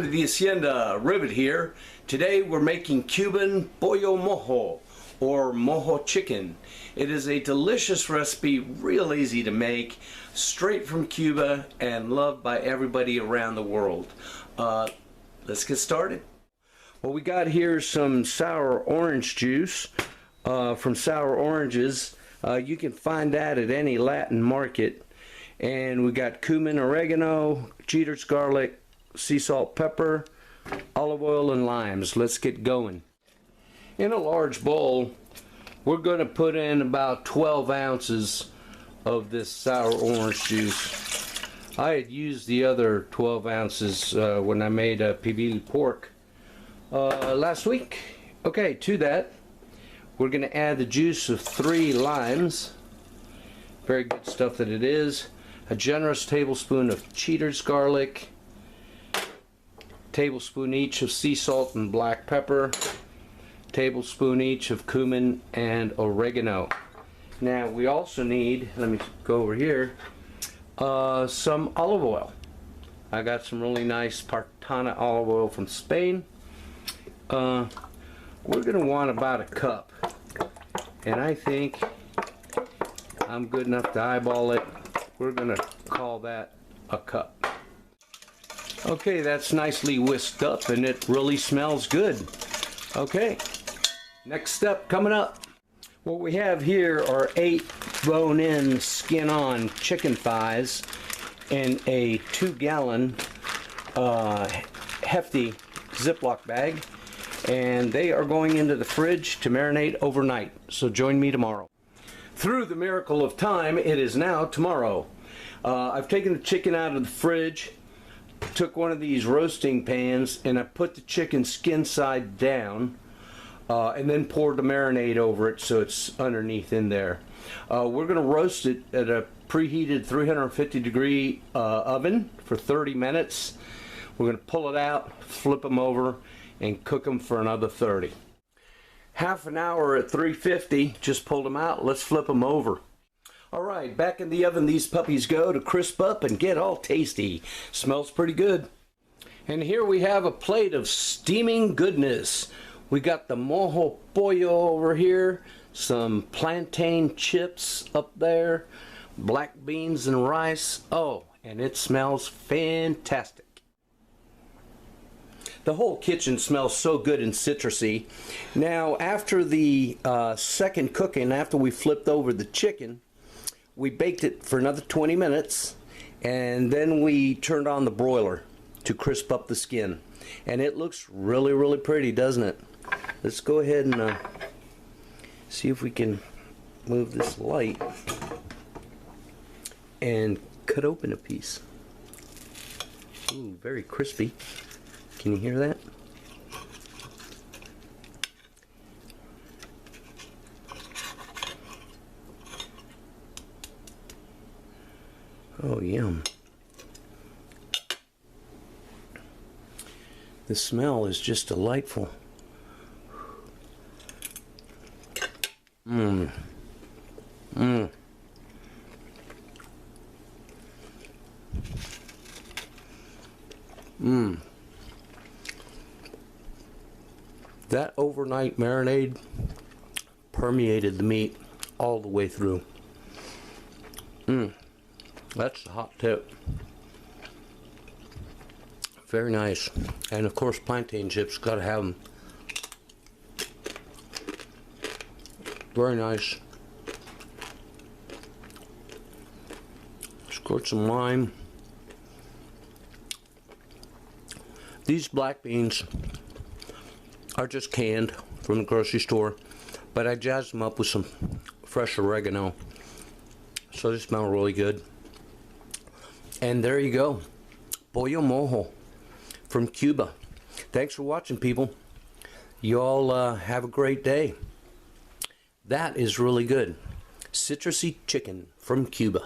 Welcome to the Hacienda. Ribbit here. Today we're making Cuban Pollo Mojo, or Mojo chicken. It is a delicious recipe, real easy to make, straight from Cuba and loved by everybody around the world. Let's get started. What we got here is some sour orange juice from Sour Oranges. You can find that at any Latin market. And we got cumin, oregano, cheater's garlic, sea salt, pepper, olive oil, and limes. Let's get going. In a large bowl, we're going to put in about 12 ounces of this sour orange juice. I had used the other 12 ounces when I made a PB pork last week. Okay, to that, we're going to add the juice of 3 limes. Very good stuff that it is. A generous tablespoon of cheater's garlic, tablespoon each of sea salt and black pepper, tablespoon each of cumin and oregano. Now we also need, let me go over here, some olive oil. I got some really nice Partana olive oil from Spain. We're going to want about a cup, and I think I'm good enough to eyeball it. We're going to call that a cup. Okay, that's nicely whisked up and it really smells good. Okay, next step coming up. What we have here are 8 bone-in, skin-on chicken thighs in a 2-gallon hefty Ziploc bag, and they are going into the fridge to marinate overnight. So join me tomorrow. Through the miracle of time, it is now tomorrow. I've taken the chicken out of the fridge, took one of these roasting pans, and I put the chicken skin side down, and then poured the marinade over it so it's underneath in there. We're going to roast it at a preheated 350-degree oven for 30 minutes. We're going to pull it out, flip them over, and cook them for another 30. Half an hour at 350, just pulled them out. Let's flip them over. All right, back in the oven these puppies go to crisp up and get all tasty. Smells pretty good. And here we have a plate of steaming goodness. We got the Mojo Pollo over here, some plantain chips up there, black beans and rice. Oh, and it smells fantastic. The whole kitchen smells so good and citrusy. Now, after the second cooking, after we flipped over the chicken, we baked it for another 20 minutes, and then we turned on the broiler to crisp up the skin. And it looks really, really pretty, doesn't it? Let's go ahead and see if we can move this light and cut open a piece. Ooh, very crispy. Can you hear that? Oh, yum. The smell is just delightful. Mmm. Mmm. Mmm. That overnight marinade permeated the meat all the way through. Mmm. That's the hot tip. Very nice. And of course, plantain chips, gotta have them. Very nice. Squirt some lime. These black beans are just canned from the grocery store, but I jazzed them up with some fresh oregano, so they smell really good. And there you go, Pollo Mojo from Cuba. Thanks for watching, people. You all have a great day. That is really good. Citrusy chicken from Cuba.